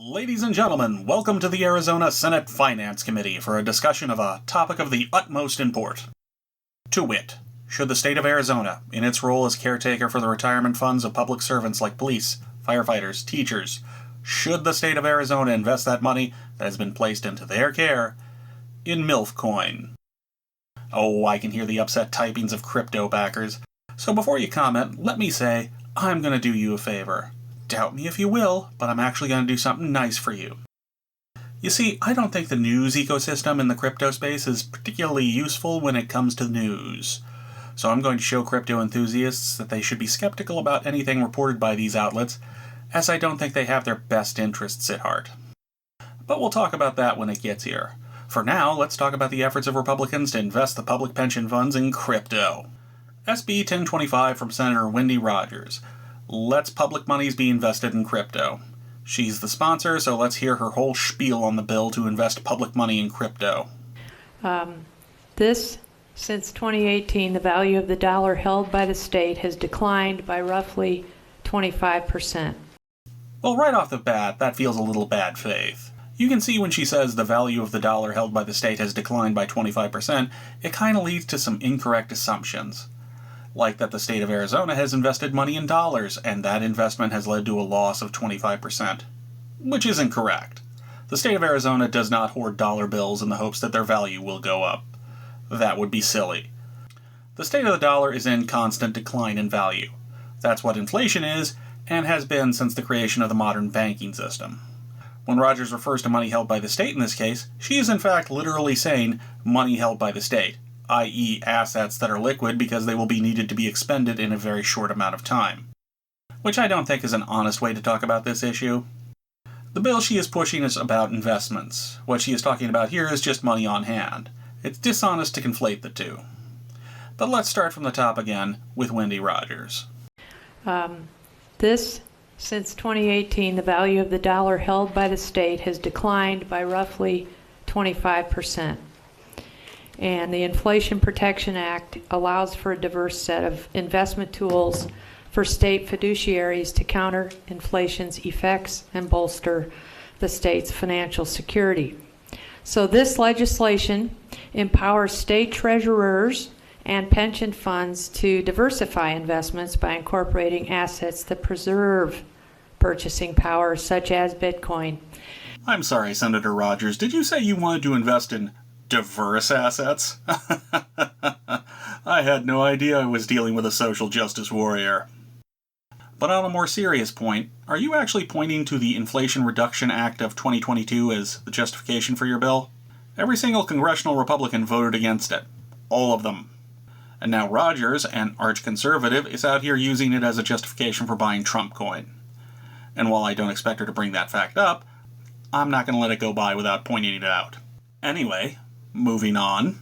Ladies and gentlemen, welcome to the Arizona Senate Finance Committee for a discussion of a topic of the utmost import. To wit, should the state of Arizona, in its role as caretaker for the retirement funds of public servants like police, firefighters, teachers, should the state of Arizona invest that money that has been placed into their care in MILF coin? Oh, I can hear the upset typings of crypto backers. So before you comment, let me say, I'm going to do you a favor. Doubt me if you will, but I'm actually going to do something nice for you. You see, I don't think the news ecosystem in the crypto space is particularly useful when it comes to news. So I'm going to show crypto enthusiasts that they should be skeptical about anything reported by these outlets, as I don't think they have their best interests at heart. But we'll talk about that when it gets here. For now, let's talk about the efforts of Republicans to invest the public pension funds in crypto. SB 1025 from Senator Wendy Rogers. Let's public monies be invested in crypto. She's the sponsor, so let's hear her whole spiel on the bill to invest public money in crypto. Since 2018, the value of the dollar held by the state has declined by roughly 25%. Well, right off the bat, that feels a little bad faith. You can see when she says the value of the dollar held by the state has declined by 25%, it kind of leads to some incorrect assumptions. Like that the state of Arizona has invested money in dollars, and that investment has led to a loss of 25%. Which isn't correct. The state of Arizona does not hoard dollar bills in the hopes that their value will go up. That would be silly. The state of the dollar is in constant decline in value. That's what inflation is, and has been since the creation of the modern banking system. When Rogers refers to money held by the state in this case, she is in fact literally saying money held by the state, i.e. assets that are liquid because they will be needed to be expended in a very short amount of time. Which I don't think is an honest way to talk about this issue. The bill she is pushing is about investments. What she is talking about here is just money on hand. It's dishonest to conflate the two. But let's start from the top again with Wendy Rogers. Since 2018, the value of the dollar held by the state has declined by roughly 25%. And the Inflation Protection Act allows for a diverse set of investment tools for state fiduciaries to counter inflation's effects and bolster the state's financial security. So this legislation empowers state treasurers and pension funds to diversify investments by incorporating assets that preserve purchasing power, such as Bitcoin. I'm sorry, Senator Rogers, did you say you wanted to invest in diverse assets? I had no idea I was dealing with a social justice warrior. But on a more serious point, are you actually pointing to the Inflation Reduction Act of 2022 as the justification for your bill? Every single congressional Republican voted against it. All of them. And now Rogers, an arch-conservative, is out here using it as a justification for buying Trump coin. And while I don't expect her to bring that fact up, I'm not going to let it go by without pointing it out. Anyway, moving on.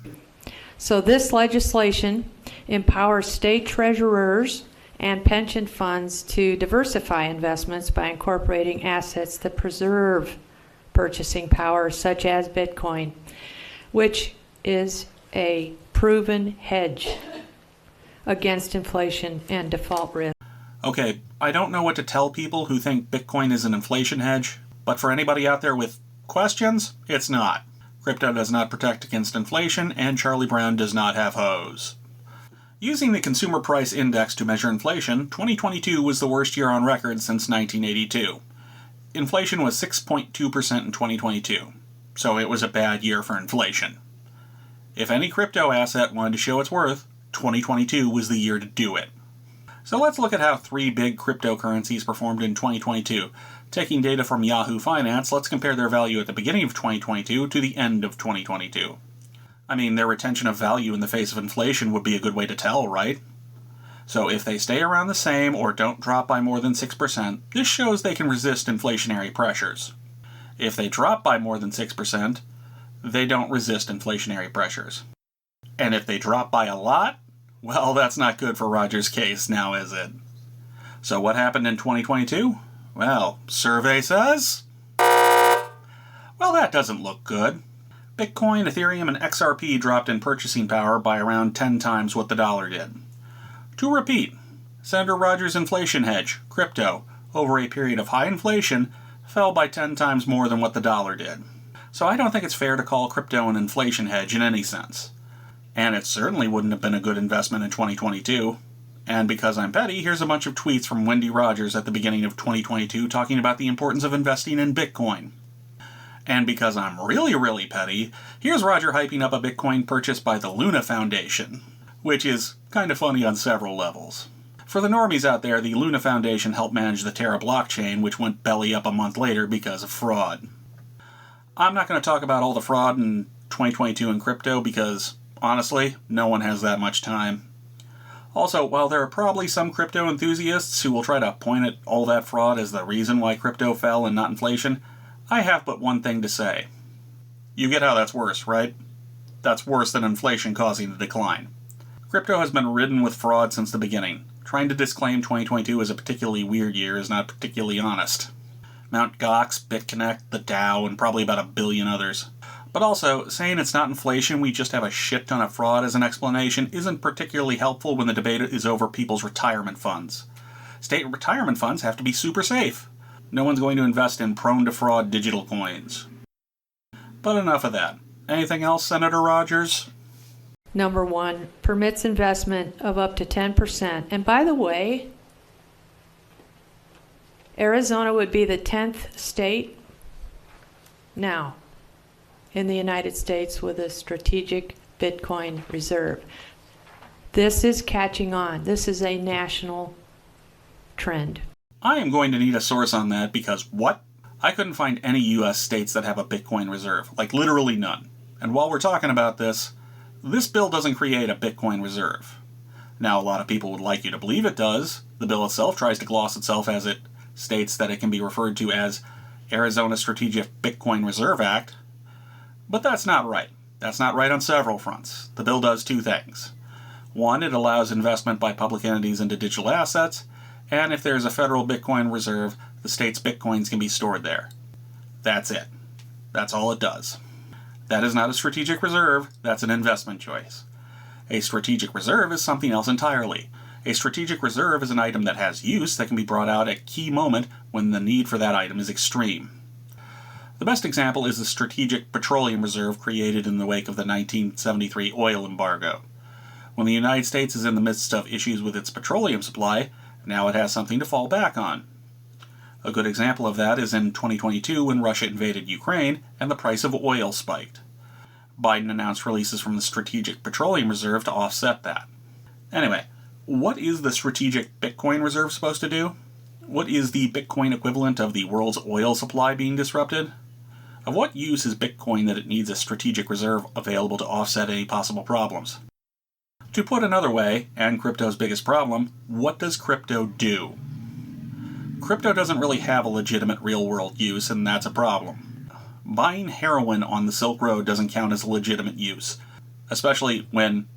So this legislation empowers state treasurers and pension funds to diversify investments by incorporating assets that preserve purchasing power, such as Bitcoin, which is a proven hedge against inflation and default risk. Okay, I don't know what to tell people who think Bitcoin is an inflation hedge, but for anybody out there with questions, it's not. Crypto does not protect against inflation, and Charlie Brown does not have hose. Using the Consumer Price Index to measure inflation, 2022 was the worst year on record since 1982. Inflation was 6.2% in 2022, so it was a bad year for inflation. If any crypto asset wanted to show its worth, 2022 was the year to do it. So let's look at how three big cryptocurrencies performed in 2022. Taking data from Yahoo Finance, let's compare their value at the beginning of 2022 to the end of 2022. I mean, their retention of value in the face of inflation would be a good way to tell, right? So if they stay around the same or don't drop by more than 6%, this shows they can resist inflationary pressures. If they drop by more than 6%, they don't resist inflationary pressures. And if they drop by a lot, well, that's not good for Rogers' case, now is it? So what happened in 2022? Well, survey says... well, that doesn't look good. Bitcoin, Ethereum, and XRP dropped in purchasing power by around 10 times what the dollar did. To repeat, Senator Rogers' inflation hedge, crypto, over a period of high inflation, fell by 10 times more than what the dollar did. So I don't think it's fair to call crypto an inflation hedge in any sense. And it certainly wouldn't have been a good investment in 2022. And because I'm petty, here's a bunch of tweets from Wendy Rogers at the beginning of 2022 talking about the importance of investing in Bitcoin. And because I'm really petty, here's Roger hyping up a Bitcoin purchase by the Luna Foundation, which is kind of funny on several levels. For the normies out there, the Luna Foundation helped manage the Terra blockchain, which went belly up a month later because of fraud. I'm not going to talk about all the fraud in 2022 in crypto because, honestly, no one has that much time. Also, while there are probably some crypto enthusiasts who will try to point at all that fraud as the reason why crypto fell and not inflation, I have but one thing to say. You get how that's worse, right? That's worse than inflation causing the decline. Crypto has been ridden with fraud since the beginning. Trying to disclaim 2022 as a particularly weird year is not particularly honest. Mt. Gox, BitConnect, the Dow, and probably about a billion others. But also, saying it's not inflation, we just have a shit ton of fraud as an explanation isn't particularly helpful when the debate is over people's retirement funds. State retirement funds have to be super safe. No one's going to invest in prone-to-fraud digital coins. But enough of that. Anything else, Senator Rogers? Number 1, permits investment of up to 10%. And by the way, Arizona would be the 10th state now in the United States with a strategic Bitcoin reserve. This is catching on. This is a national trend. I am going to need a source on that because what? I couldn't find any U.S. states that have a Bitcoin reserve. Like, literally none. And while we're talking about this bill doesn't create a Bitcoin reserve. Now, a lot of people would like you to believe it does. The bill itself tries to gloss itself as it states that it can be referred to as Arizona Strategic Bitcoin Reserve Act. But that's not right. That's not right on several fronts. The bill does two things. One, it allows investment by public entities into digital assets, and if there's a federal Bitcoin reserve, the state's Bitcoins can be stored there. That's it. That's all it does. That is not a strategic reserve, that's an investment choice. A strategic reserve is something else entirely. A strategic reserve is an item that has use that can be brought out at a key moment when the need for that item is extreme. The best example is the Strategic Petroleum Reserve created in the wake of the 1973 oil embargo. When the United States is in the midst of issues with its petroleum supply, now it has something to fall back on. A good example of that is in 2022 when Russia invaded Ukraine and the price of oil spiked. Biden announced releases from the Strategic Petroleum Reserve to offset that. Anyway, what is the Strategic Bitcoin Reserve supposed to do? What is the Bitcoin equivalent of the world's oil supply being disrupted? Of what use is Bitcoin that it needs a strategic reserve available to offset any possible problems? To put another way, and crypto's biggest problem, what does crypto do? Crypto doesn't really have a legitimate real-world use, and that's a problem. Buying heroin on the Silk Road doesn't count as a legitimate use, especially when,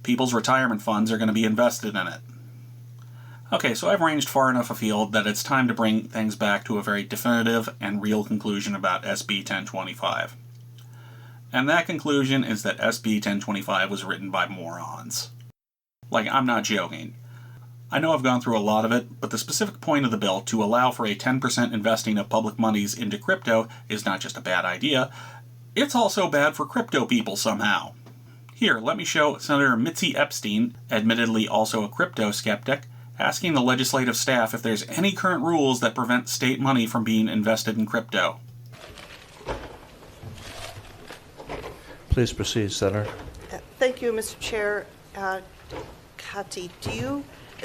people's retirement funds are going to be invested in it. Okay, so I've ranged far enough afield that it's time to bring things back to a very definitive and real conclusion about SB 1025. And that conclusion is that SB 1025 was written by morons. Like, I'm not joking. I know I've gone through a lot of it, but the specific point of the bill to allow for a 10% investing of public monies into crypto is not just a bad idea, it's also bad for crypto people somehow. Here, let me show Senator Mitzi Epstein, admittedly also a crypto skeptic, asking the legislative staff if there's any current rules that prevent state money from being invested in crypto. Please proceed, Senator. Thank you, Mr. Chair. Kati,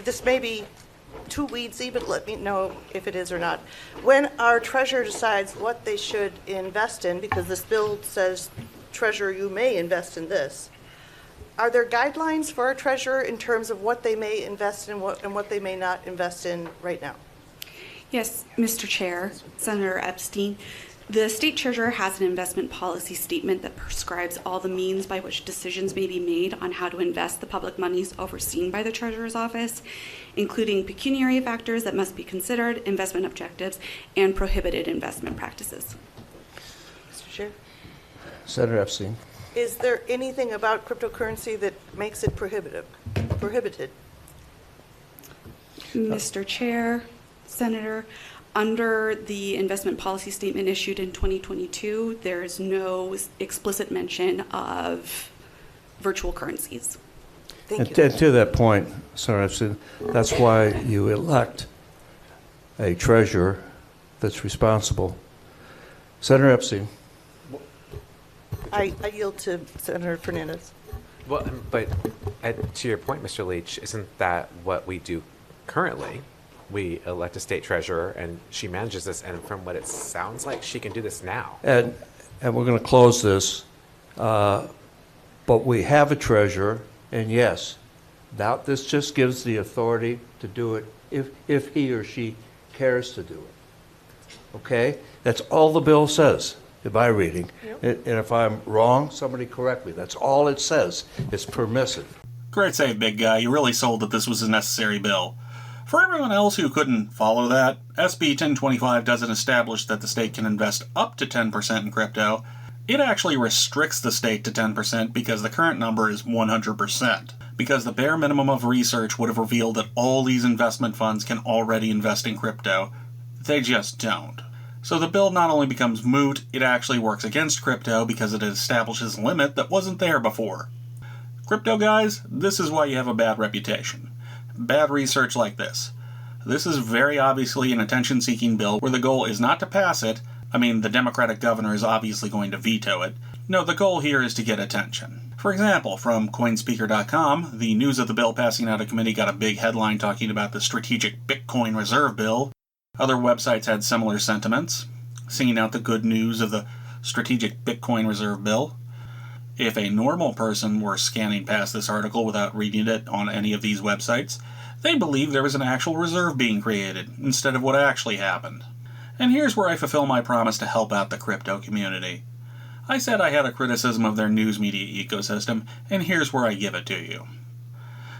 this may be too weedsy, but let me know if it is or not. When our treasurer decides what they should invest in, because this bill says, treasurer, you may invest in this, are there guidelines for our treasurer in terms of what they may invest in and what they may not invest in right now? Yes, Mr. Chair, Senator Epstein. The state treasurer has an investment policy statement that prescribes all the means by which decisions may be made on how to invest the public monies overseen by the treasurer's office, including pecuniary factors that must be considered, investment objectives, and prohibited investment practices. Mr. Chair? Senator Epstein. Is there anything about cryptocurrency that makes it prohibited? Mr. Chair, Senator, Under the investment policy statement issued in 2022, there is no explicit mention of virtual currencies. Thank And you. to that point, Senator Epstein, that's why you elect a treasurer that's responsible. Senator Epstein. I yield to Senator Fernandez. Well, but to your point, Mr. Leach, isn't that what we do currently? We elect a state treasurer, and she manages this, and from what it sounds like, she can do this now. And we're going to close this, but we have a treasurer, and yes, now this just gives the authority to do it if he or she cares to do it. Okay? That's all the bill says, in my reading. And if I'm wrong, somebody correct me. That's all it says. It's permissive. Great save, big guy. You really sold that this was a necessary bill. For everyone else who couldn't follow that, SB 1025 doesn't establish that the state can invest up to 10% in crypto. It actually restricts the state to 10% because the current number is 100%. Because the bare minimum of research would have revealed that all these investment funds can already invest in crypto. They just don't. So the bill not only becomes moot, it actually works against crypto because it establishes a limit that wasn't there before. Crypto guys, this is why you have a bad reputation. Bad research like this. This is very obviously an attention-seeking bill where the goal is not to pass it. I mean, the Democratic governor is obviously going to veto it. No, the goal here is to get attention. For example, from Coinspeaker.com, the news of the bill passing out of committee got a big headline talking about the strategic Bitcoin reserve bill. Other websites had similar sentiments, singing out the good news of the strategic Bitcoin reserve bill. If a normal person were scanning past this article without reading it on any of these websites, they'd believe there was an actual reserve being created, instead of what actually happened. And here's where I fulfill my promise to help out the crypto community. I said I had a criticism of their news media ecosystem, and here's where I give it to you.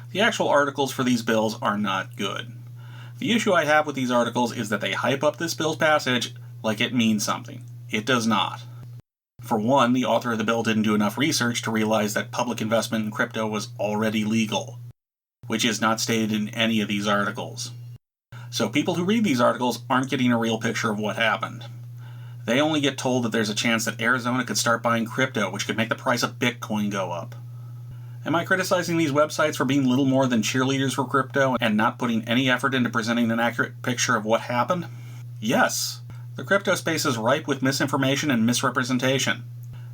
The actual articles for these bills are not good. The issue I have with these articles is that they hype up this bill's passage like it means something. It does not. For one, the author of the bill didn't do enough research to realize that public investment in crypto was already legal, which is not stated in any of these articles. So people who read these articles aren't getting a real picture of what happened. They only get told that there's a chance that Arizona could start buying crypto, which could make the price of Bitcoin go up. Am I criticizing these websites for being little more than cheerleaders for crypto and not putting any effort into presenting an accurate picture of what happened? Yes. The crypto space is ripe with misinformation and misrepresentation,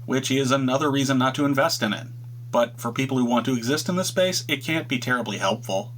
which is another reason not to invest in it. But for people who want to exist in this space, it can't be terribly helpful.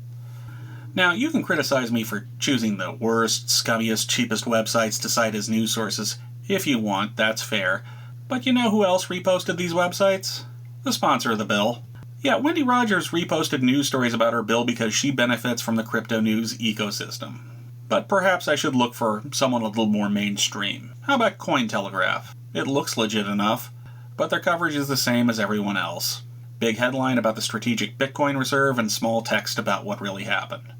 Now, you can criticize me for choosing the worst, scummiest, cheapest websites to cite as news sources. If you want, that's fair. But you know who else reposted these websites? The sponsor of the bill. Yeah, Wendy Rogers reposted news stories about her bill because she benefits from the crypto news ecosystem. But perhaps I should look for someone a little more mainstream. How about Cointelegraph? It looks legit enough, but their coverage is the same as everyone else. Big headline about the strategic Bitcoin reserve and small text about what really happened.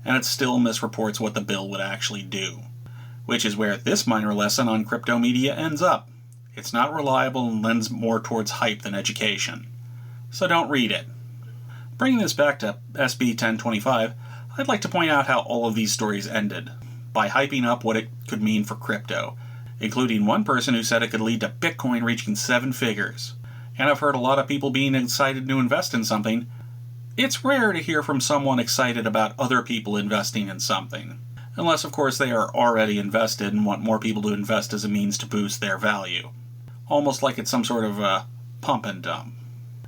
And it still misreports what the bill would actually do. Which is where this minor lesson on crypto media ends up. It's not reliable and lends more towards hype than education. So don't read it. Bringing this back to SB 1025, I'd like to point out how all of these stories ended, by hyping up what it could mean for crypto, including one person who said it could lead to Bitcoin reaching 7 figures. And I've heard a lot of people being excited to invest in something. It's rare to hear from someone excited about other people investing in something, unless of course they are already invested and want more people to invest as a means to boost their value. Almost like it's some sort of a pump and dump.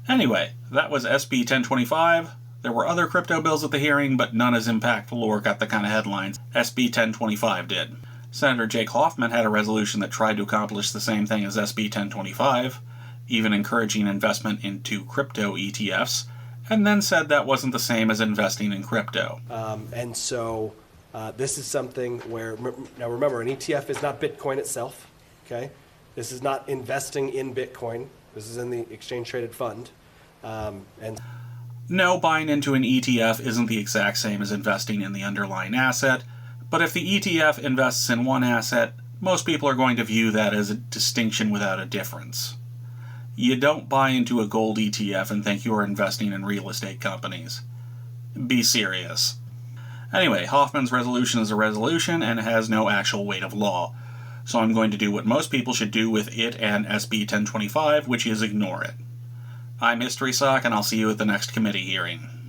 Anyway, that was SB 1025. There were other crypto bills at the hearing, but none as impactful or got the kind of headlines SB 1025 did. Senator Jake Hoffman had a resolution that tried to accomplish the same thing as SB 1025, even encouraging investment into crypto ETFs, and then said that wasn't the same as investing in crypto. And so this is something where, now remember, an ETF is not Bitcoin itself, okay? This is not investing in Bitcoin. This is in the exchange-traded fund. And No, buying into an ETF isn't the exact same as investing in the underlying asset, but if the ETF invests in one asset, most people are going to view that as a distinction without a difference. You don't buy into a gold ETF and think you are investing in real estate companies. Be serious. Anyway, Hoffman's resolution is a resolution and it has no actual weight of law. So I'm going to do what most people should do with it and SB 1025, which is ignore it. I'm History Sock, and I'll see you at the next committee hearing.